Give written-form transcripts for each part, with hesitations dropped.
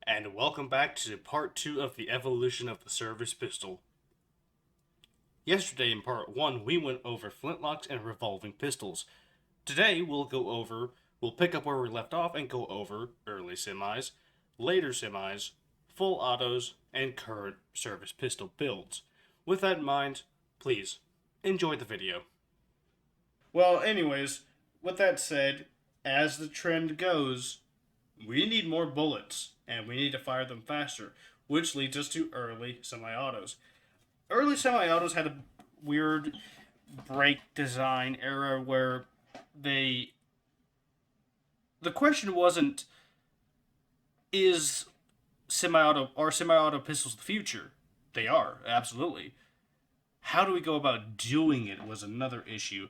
And welcome back to part 2 of the evolution of the service pistol. Yesterday in part 1, we went over flintlocks and revolving pistols. Today, we'll pick up where we left off and go over early semis, later semis, full autos, and current service pistol builds. With that in mind, please enjoy the video. Well, anyways, with that said, as the trend goes, we need more bullets, and we need to fire them faster, which leads us to early semi-autos. Early semi-autos had a weird break design era where they... The question wasn't, is semi-auto pistols the future? They are, absolutely. How do we go about doing it was another issue.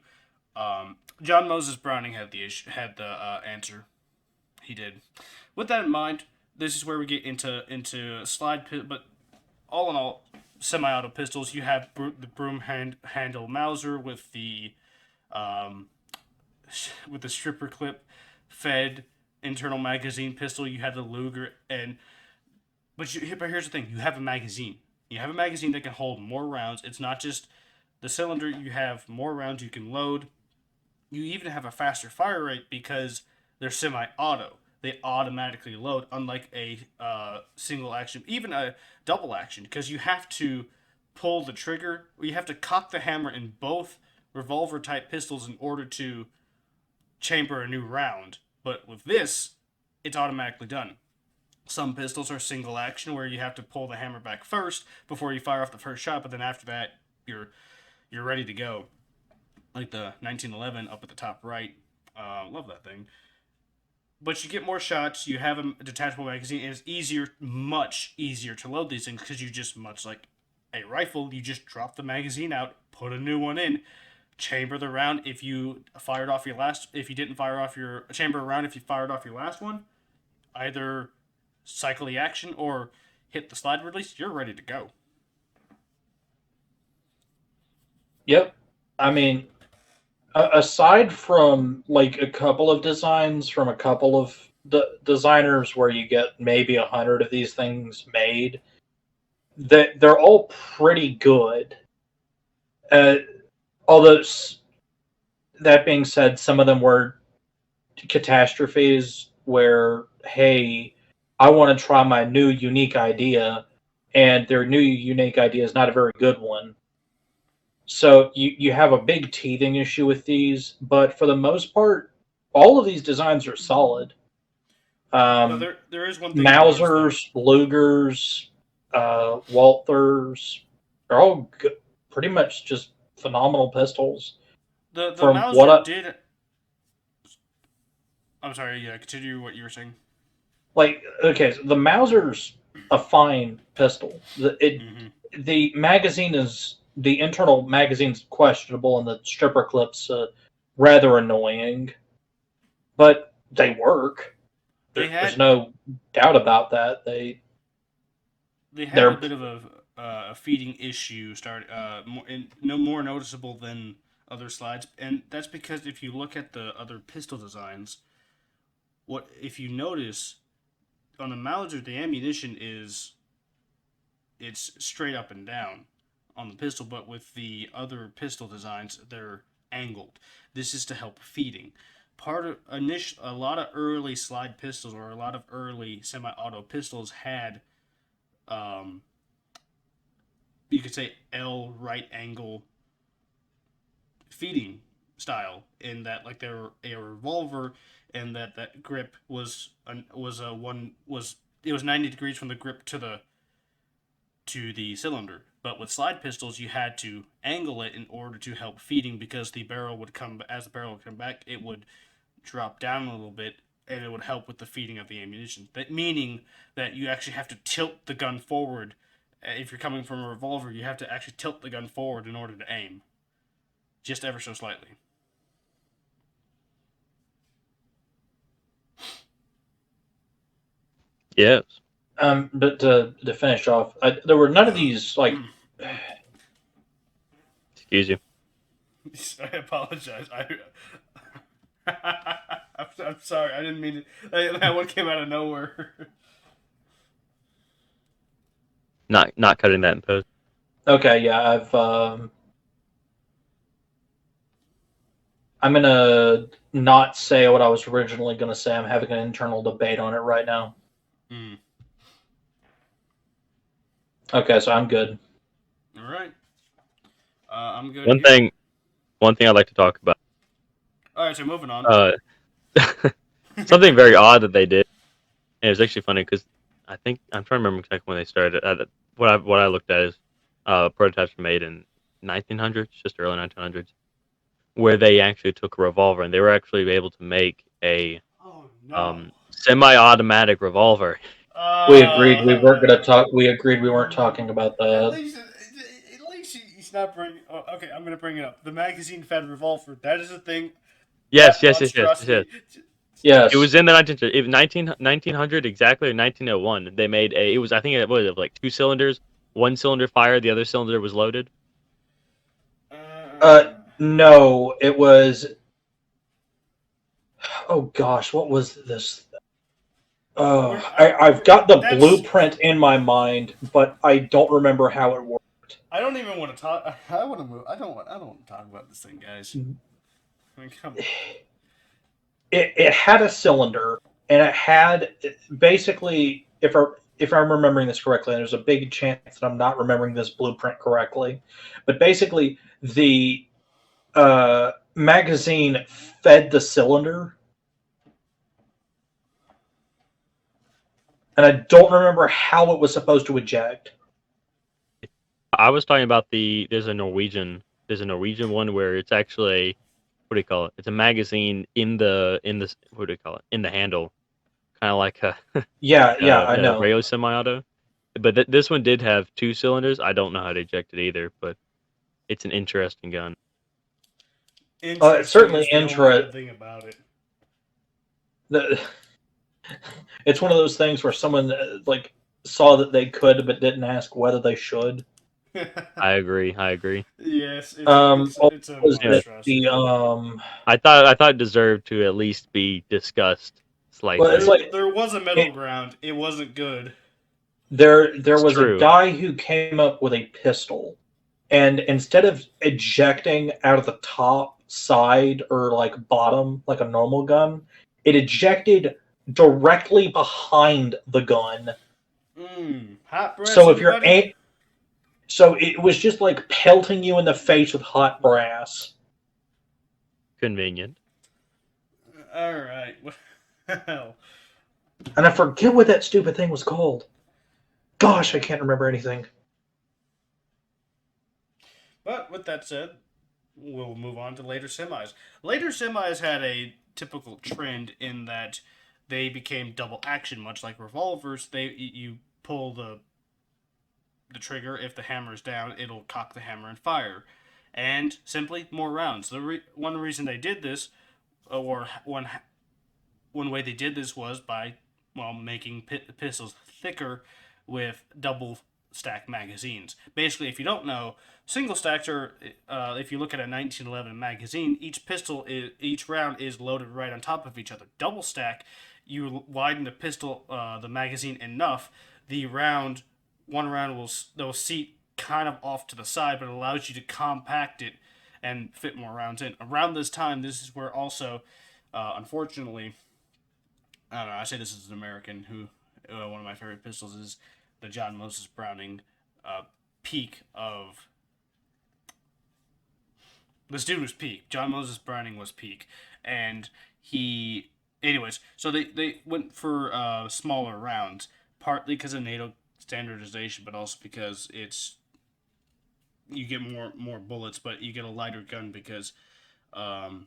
John Moses Browning had the answer. He did. With that in mind, this is where we get into but all in all, semi-auto pistols. You have the handle Mauser um, with the stripper clip fed internal magazine pistol. You have the Luger, but here's the thing: you have a magazine. You have a magazine that can hold more rounds. It's not just the cylinder. You have more rounds you can load. You even have a faster fire rate because they're semi-auto. They automatically load, unlike a single action, even a double action, because you have to pull the trigger, or you have to cock the hammer in both revolver type pistols in order to chamber a new round. But with this, it's automatically done. Some pistols are single action, where you have to pull the hammer back first before you fire off the first shot, but then after that, you're ready to go. Like the 1911 up at the top right. Love that thing. But you get more shots. You have a detachable magazine, and it's much easier to load these things because you just, much like a rifle, you just drop the magazine out, put a new one in, chamber the round. If you didn't fire off your chamber round, if you fired off your last one, either cycle the action or hit the slide release, you're ready to go. Yep. I mean, aside from like a couple of designs from a couple of designers where you get maybe 100 of these things made, that they're all pretty good. Uh, although that being said, some of them were catastrophes where, hey, I want to try my new unique idea, and their new unique idea is not a very good one. So you have a big teething issue with these, but for the most part, all of these designs are solid. Now Um, there is one thing to notice though. Mausers, Lugers, Walthers, they're all good, pretty much just phenomenal pistols. The From what Mauser I did. I'm sorry. Yeah, continue what you were saying. like, okay, so the Mauser's a fine pistol. Mm-hmm. The magazine is the internal magazine's questionable, and the stripper clips rather annoying, but they work. They There's had no doubt about that. they had a They're bit of a feeding issue no more noticeable than other slides, and that's because if you look at the other pistol designs, what if you notice on the Mauser, the ammunition is it's straight up and down on the pistol, but with the other pistol designs, they're angled. This is to help feeding. A lot of early slide pistols or a lot of early semi-auto pistols had um, you could say L right angle feeding style in that like they were a revolver and that grip was a one was it was 90 degrees from the grip to the cylinder. But with slide pistols, you had to angle it in order to help feeding because the barrel would come back, it would drop down a little bit and it would help with the feeding of the ammunition. That meaning that you actually have to tilt the gun forward. If you're coming from a revolver, you have to actually tilt the gun forward in order to aim, just ever so slightly. Yes. but to finish off, there were none of these like Excuse you. I apologize. I'm sorry. I didn't mean to. That one came out of nowhere. not cutting that in post. Okay, yeah, I'm gonna not say what I was originally gonna say. I'm having an internal debate on it right now. Mm. Okay, so I'm good. All right. I'm good One here. thing I'd like to talk about. All right, so moving on. Something very odd that they did, and it was actually funny because I think I'm trying to remember exactly when they started. What I looked at is prototypes were made in 1900s, just early 1900s, where they actually took a revolver and they were actually able to make a Oh no. semi-automatic revolver. We agreed we weren't gonna Uh, talk. We agreed we weren't talking about at that. least, he's not bringing. Oh, okay, I'm gonna bring it up. The magazine-fed revolver. That is a thing. Yes, That yes, yes, yes, monstrosity. It Yes. was in the 1900 exactly, or 1901. They made a. It was, I think it was like 2 cylinders. One cylinder fired, the other cylinder was loaded. No, it was. Oh gosh, what was this? We're, I've got the that's. blueprint in my mind, but I don't remember how it worked. I don't even want to talk. I want to move. I don't want to talk about this thing, guys. I mean, come on. It had a cylinder, and it had basically, if I'm remembering this correctly, and there's a big chance that I'm not remembering this blueprint correctly, but basically the magazine fed the cylinder, and I don't remember how it was supposed to eject. I was talking about there's a Norwegian one where it's actually, what do you call it? It's a magazine in the what do you call it? In the handle, kind of like Yeah, yeah, I a know. regular semi-auto. But this one did have 2 cylinders. I don't know how to eject it either, but it's an interesting gun. It's Interesting certainly is the only interest. good thing about it. It's one of those things where someone like saw that they could but didn't ask whether they should. I agree. I agree. Yes, Also it's a was that the monstrosity. I thought it deserved to at least be discussed well, it's slightly. like There was a it, middle ground. It wasn't good. there It's was a true. guy who came up with a pistol, and instead of ejecting out of the top side or like bottom like a normal gun, it ejected directly behind the gun. Hot brass, So if you're anybody? so it was just like pelting you in the face with hot brass. Convenient. All right. Well, And I forget what that stupid thing was called. Gosh, I can't remember anything. but with that said, we'll move on to later semis. Later semis had a typical trend in that they became double action, much like revolvers. You pull the trigger. If the hammer is down, it'll cock the hammer and fire, and simply more rounds. One reason they did this, or one way they did this was by making pistols thicker with double stack magazines. Basically, if you don't know, single stacks are if you look at a 1911 magazine, each round is loaded right on top of each other. Double stack, you widen the magazine enough, the round one round will seat kind of off to the side, but it allows you to compact it and fit more rounds in. Around this time, this is where also, unfortunately, I don't know. I say this as an American who one of my favorite pistols is the John Moses Browning peak of. This dude was peak. John Moses Browning was peak, and he. Anyways, so they went for smaller rounds, partly because of NATO standardization, but also because it's you get more bullets, but you get a lighter gun because um,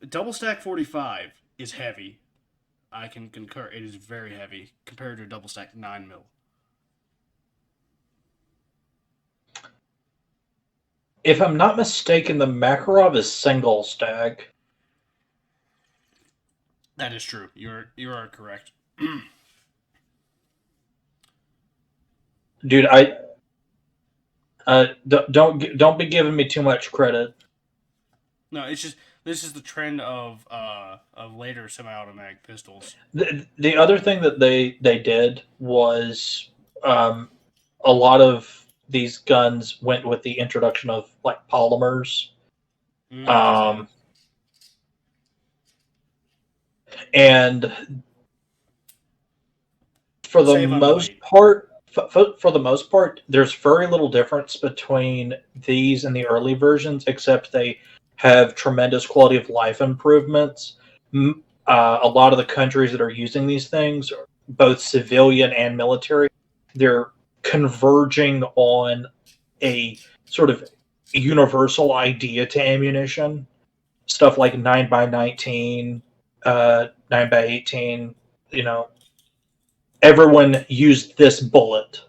double stack 45 is heavy. I can concur. It is very heavy compared to a double stack 9 mil. If I'm not mistaken, the Makarov is single stack. That is true. You are correct. Dude, don't be giving me too much credit. No, it's just this is the trend of later semi-automatic pistols. The other thing that they did was a lot of these guns went with the introduction of like polymers. Okay. And for the Save on most weight. part, for the most part, there's very little difference between these and the early versions, except they have tremendous quality of life improvements. A lot of the countries that are using these things, both civilian and military, they're converging on a sort of universal idea to ammunition. Stuff like 9x19, 9x18, you know, everyone used this bullet.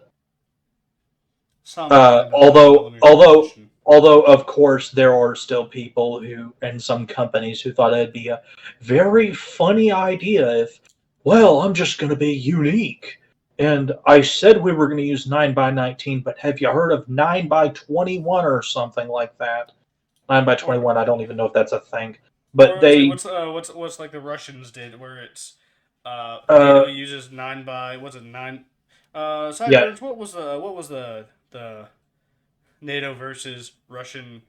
Some kind of 9 Although, millimeter although, ammunition. although, of course, there are still people who, and some companies, who thought it'd be a very funny idea if, well, I'm just going to be unique. And I said we were going to use 9x19, but have you heard of 9x21 or something like that? 9x21, I don't even know if that's a thing. But Or is it they, what's like the Russians did, where it's NATO uh, uses 9 by what's it 9? yeah, Sideburns. What was the NATO versus Russian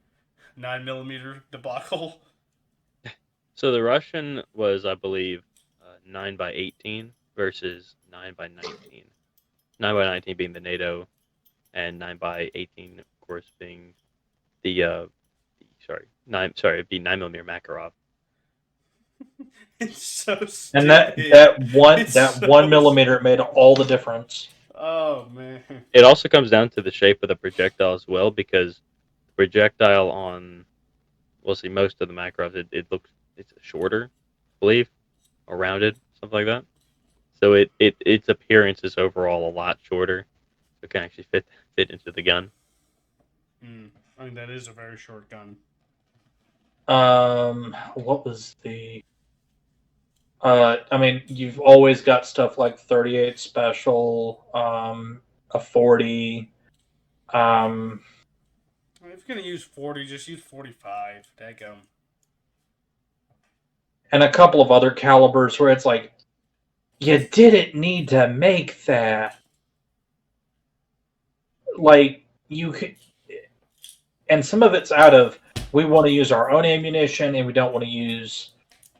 9 millimeter debacle? So the Russian was, I believe, 9x18 versus 9x19. 9x19 being the NATO, and 9x18, of course, being the it'd be 9 millimeter Makarov. It's so and that stupid. that one It's that one so millimeter made stupid. all the difference. Oh man. It also comes down to the shape of the projectile as well, because the projectile on, we'll see, most of the Makarovs, it's shorter, I believe, or rounded, something like that. So its appearance is overall a lot shorter, so it can actually fit into the gun. I mean, that is a very short gun. What was the? I mean, you've always got stuff like 38 special, a 40. Um, I mean, if you're gonna use 40, just use 45. Daggum. and a couple of other calibers where it's like, you didn't need to make that. Like, you could, and some of it's out of, we want to use our own ammunition and we don't want to use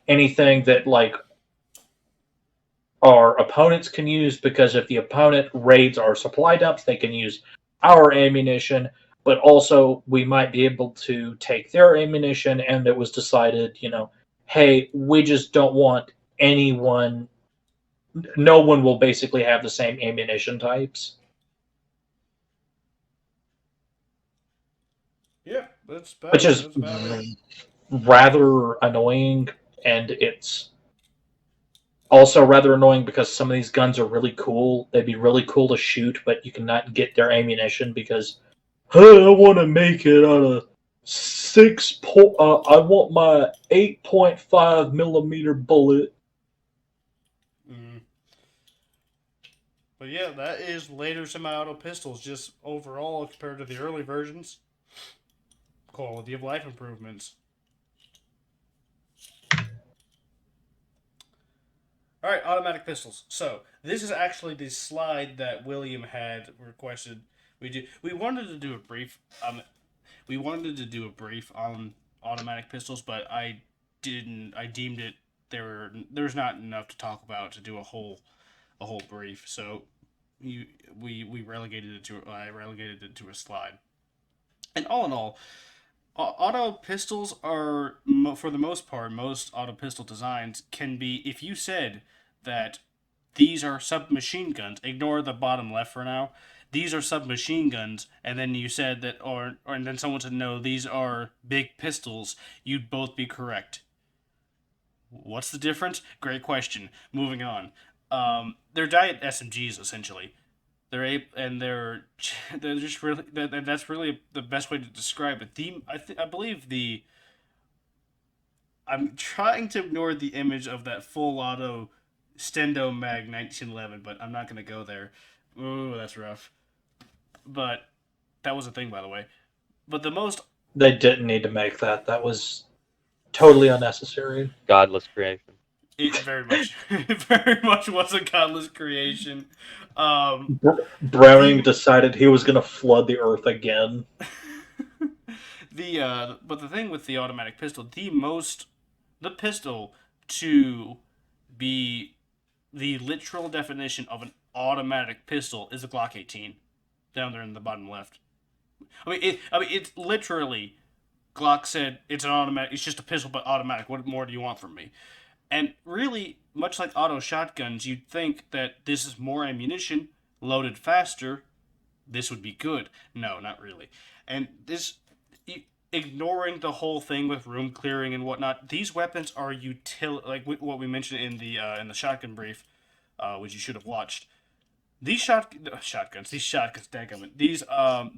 anything that, like, our opponents can use, because if the opponent raids our supply dumps, they can use our ammunition, but also we might be able to take their ammunition. And it was decided, hey, we just don't want anyone, no one will basically have the same ammunition types. Yeah, Which is that's about it. rather annoying, and it's also rather annoying because some of these guns are really cool. They'd be really cool to shoot, but you cannot get their ammunition because, hey, I want to make it out of I want my 8.5 millimeter bullet. Mm. But yeah, that is later semi-auto pistols. Just overall, compared to the early versions, quality of life improvements. All right, automatic pistols. So this is actually the slide that William had requested. We wanted to do a brief. We wanted to do a brief on automatic pistols, but I didn't. I deemed it there's not enough to talk about to do a whole brief. So we relegated it to I relegated it to a slide. And all in all, auto pistols are, for the most part, most auto pistol designs can be, if you said that these are submachine guns, ignore the bottom left for now, these are submachine guns, and then you said that, or and then someone said no, these are big pistols, you'd both be correct. What's the difference? Great question. Moving on. They're diet SMGs essentially. They're they're just really that's really the best way to describe it. I believe the I'm trying to ignore the image of that full auto Stendo Mag 1911, but I'm not gonna go there. Ooh, that's rough. But that was a thing, by the way. But the most They didn't need to make that. That was totally unnecessary. Godless creation. It very much, it very much was a godless creation. Um, Browning the decided he was going to flood the earth again. but the thing with the automatic pistol, the pistol to be the literal definition of an automatic pistol is a Glock 18 down there in the bottom left. It's literally Glock said it's an automatic. It's just a pistol, but automatic. What more do you want from me? And really, much like auto shotguns, you'd think that this is more ammunition, loaded faster. This would be good. No, not really. And ignoring the whole thing with room clearing and whatnot, these weapons are like what we mentioned in the shotgun brief, which you should have watched. These shotguns, dadgummit,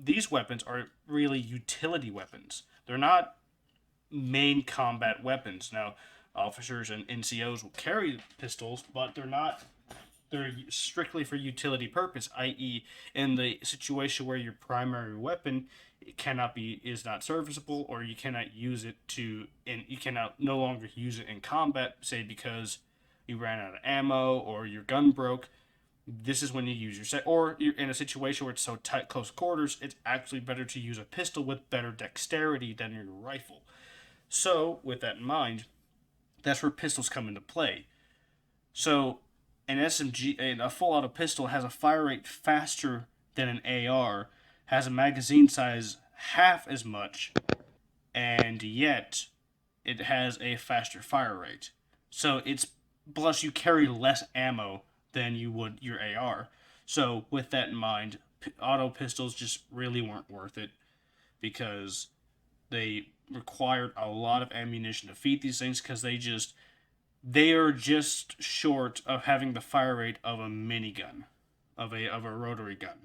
these weapons are really utility weapons. They're not main combat weapons. Now, officers and NCOs will carry pistols, but they're not. They're strictly for utility purpose, i.e., in the situation where your primary weapon is not serviceable, or you cannot use it and you cannot no longer use it in combat, say because you ran out of ammo or your gun broke. This is when you use or you're in a situation where it's so tight, close quarters. It's actually better to use a pistol with better dexterity than your rifle. So, with that in mind, that's where pistols come into play. So, an SMG, a full auto pistol, has a fire rate faster than an AR, has a magazine size half as much, and yet it has a faster fire rate. So it's plus you carry less ammo than you would your AR. So with that in mind, auto pistols just really weren't worth it because they required a lot of ammunition to feed these things because they are just short of having the fire rate of a minigun, of a rotary gun.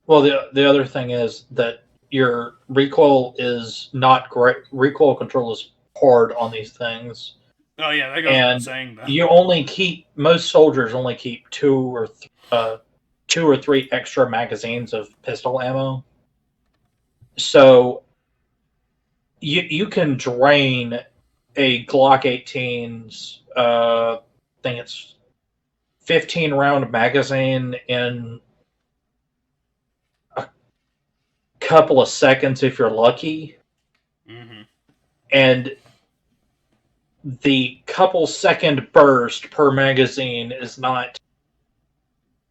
Well, the other thing is that your recoil is not great. Recoil control is hard on these things, Oh yeah, that goes without and saying though. you only keep most soldiers only keep two or three extra magazines of pistol ammo. So you can drain a Glock 18's I think it's 15 round magazine in a couple of seconds if you're lucky. Mm-hmm. And the couple second burst per magazine is not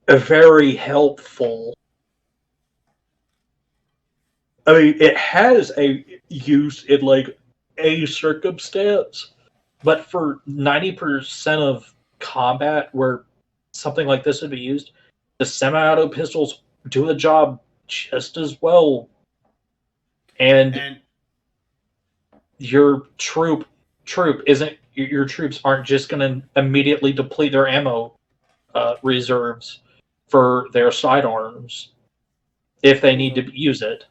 very helpful. I mean, it has a use in like a circumstance, but for 90% of combat where something like this would be used, the semi-auto pistols do the job just as well. And And your troop isn't your troops aren't just going to immediately deplete their ammo reserves for their sidearms if they need over to use it.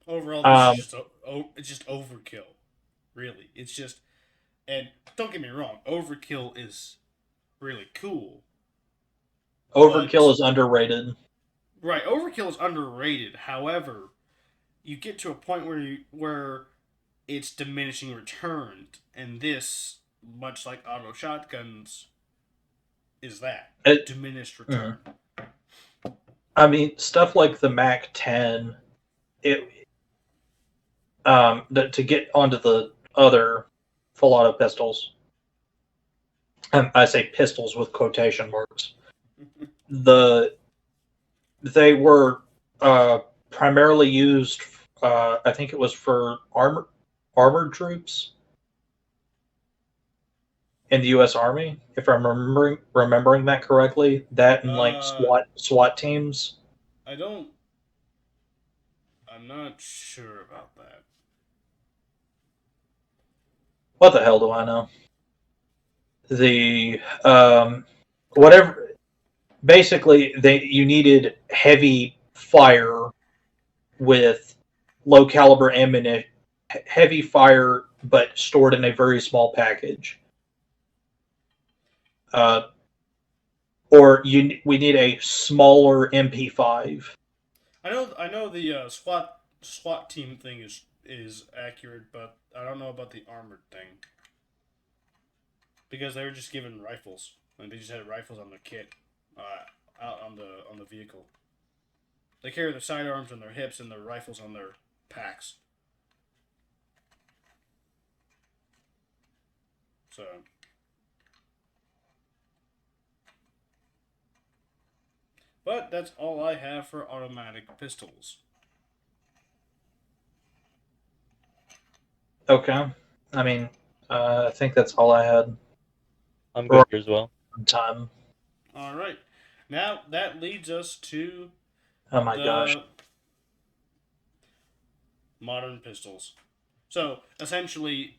overall, this is Um, just it's just overkill. Really, it's just and don't get me wrong, overkill is really cool, Overkill but is underrated. right, overkill is underrated. However, you get to a point where it's diminishing returns, and this, much like auto shotguns, is that It, diminished mm. return. I mean, stuff like the Mac 10. It to get onto the other full auto pistols. And I say pistols with quotation marks. The They were primarily used. I think it was for armored troops in the U.S. Army, if I'm remembering that correctly. That and like uh, SWAT teams. I don't. I'm not sure about that. What the hell do I know? The whatever. Basically, you needed heavy fire with low caliber ammunition, heavy fire, but stored in a very small package. Uh, or we need a smaller MP5. I know the SWAT team thing is accurate, but I don't know about the armored thing. because they were just given rifles, and they just had rifles on their kit, out on the vehicle. They carry their sidearms on their hips and their rifles on their packs. So, but that's all I have for automatic pistols. Okay. I mean, I think that's all I had. I'm good here as well. On time. All right, now that leads us to Oh my gosh. the modern pistols. So essentially,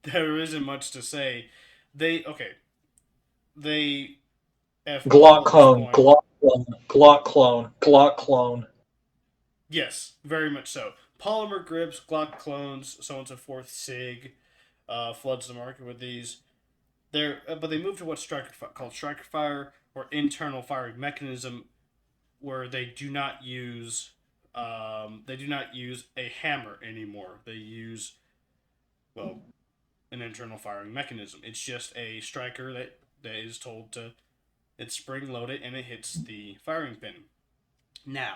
there isn't much to say. They okay. They Glock all at this clone, point. Glock clone, Glock clone, Glock clone. Yes, very much so. Polymer grips, Glock clones, so on and so forth. Sig floods the market with these. But they moved to what's called striker fire or internal firing mechanism, where they do not use a hammer anymore. They use an internal firing mechanism. It's just a striker that is told to it's spring loaded and it hits the firing pin. Now,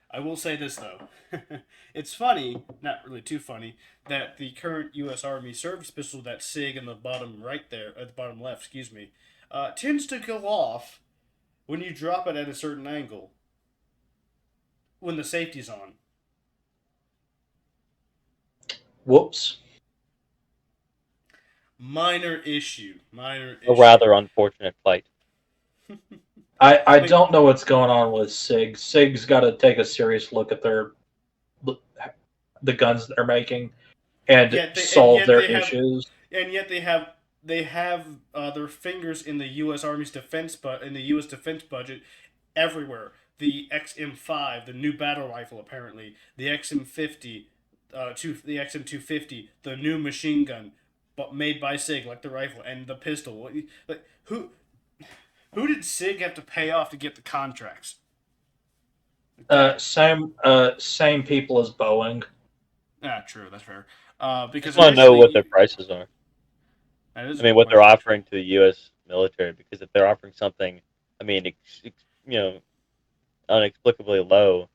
I will say this though. It's funny, not really too funny, that the current U.S. Army service pistol, that SIG in the bottom right there, at the bottom left, excuse me, tends to go off when you drop it at a certain angle when the safety's on. Whoops. Minor issue. A rather unfortunate plight. I don't know what's going on with SIG. SIG's got to take a serious look at the guns they're making and solve their issues. And yet they have their fingers in the U.S. Army's in the U.S. defense budget everywhere. The XM5, the new battle rifle, apparently the XM50, the XM250, the new machine gun, but made by SIG, like the rifle and the pistol. Like who did SIG have to pay off to get the contracts? Same people as Boeing. True, that's fair. Because I want to know what their prices are. What they're offering to the U.S. military. Because if they're offering something, inexplicably low,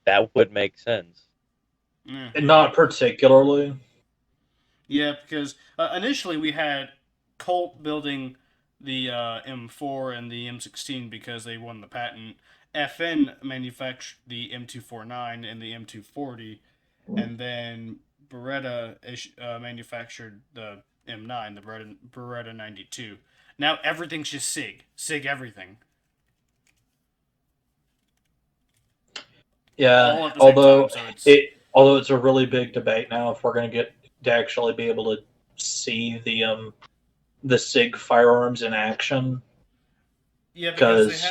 that would make sense. Not particularly. Yeah, because initially we had Colt building the M4 and the M16 because they won the patent. FN manufactured the M249 and the M240, and then Beretta manufactured the M9, the Beretta 92. Now everything's just SIG everything. Yeah, although it's a really big debate now if we're going to get to actually be able to see the SIG firearms in action. Yeah, because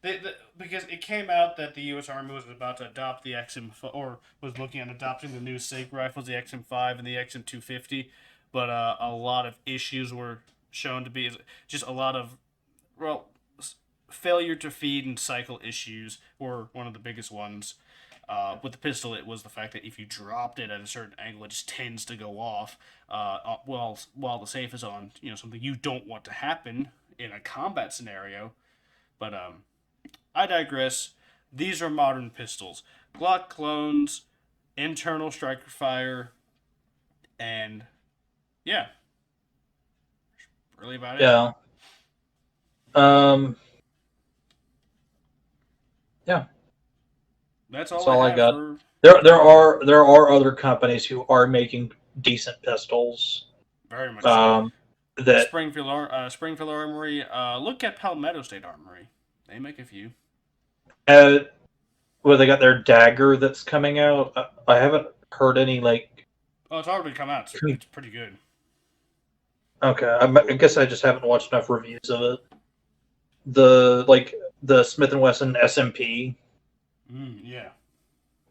they had because it came out that the U.S. Army was about to adopt the XM or was looking at adopting the new SIG rifles, the XM5 and the XM250, but a lot of issues were shown to be just a lot of failure to feed and cycle issues were one of the biggest ones. With the pistol, it was the fact that if you dropped it at a certain angle, it just tends to go off while the safe is on. Something you don't want to happen in a combat scenario. But I digress. These are modern pistols. Glock clones, internal striker fire, and yeah. Really about it? Yeah. Yeah. That's all I got. There are other companies who are making decent pistols. Very much so. That Springfield Armory. Look at Palmetto State Armory. They make a few. They got their dagger that's coming out. I haven't heard any Oh, it's already come out. It's pretty good. Okay, I guess I just haven't watched enough reviews of it. The Smith & Wesson SMP. Yeah.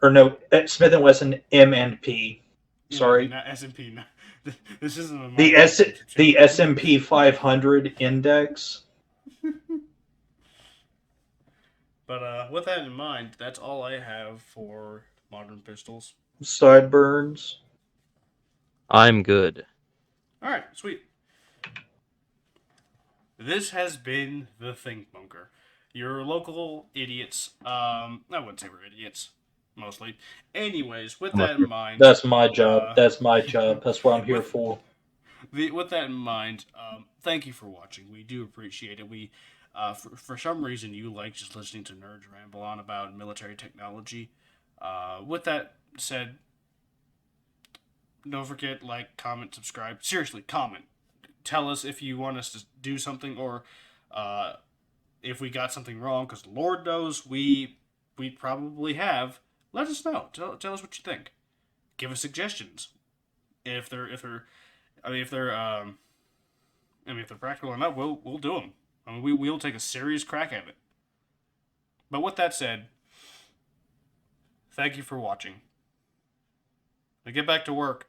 Or no, Smith & Wesson M&P. Sorry. Not SMP. No. This isn't the SMP 500 index. But with that in mind, that's all I have for modern pistols. Sideburns. I'm good. All right, sweet. This has been the Think Bunker. Your local idiots. I wouldn't say we're idiots, mostly. Anyways, with that in mind, That's my job. uh, That's my job. That's what I'm here with for. with that in mind, thank you for watching. We do appreciate it. For some reason, you like just listening to nerds ramble on about military technology. With that said, don't forget, like, comment, subscribe. Seriously, comment. Tell us if you want us to do something, or uh, if we got something wrong, because Lord knows we probably have. Let us know. Tell us what you think. Give us suggestions. If they're if they're practical enough, we'll do them. I mean, we'll take a serious crack at it. But with that said, thank you for watching. Now get back to work.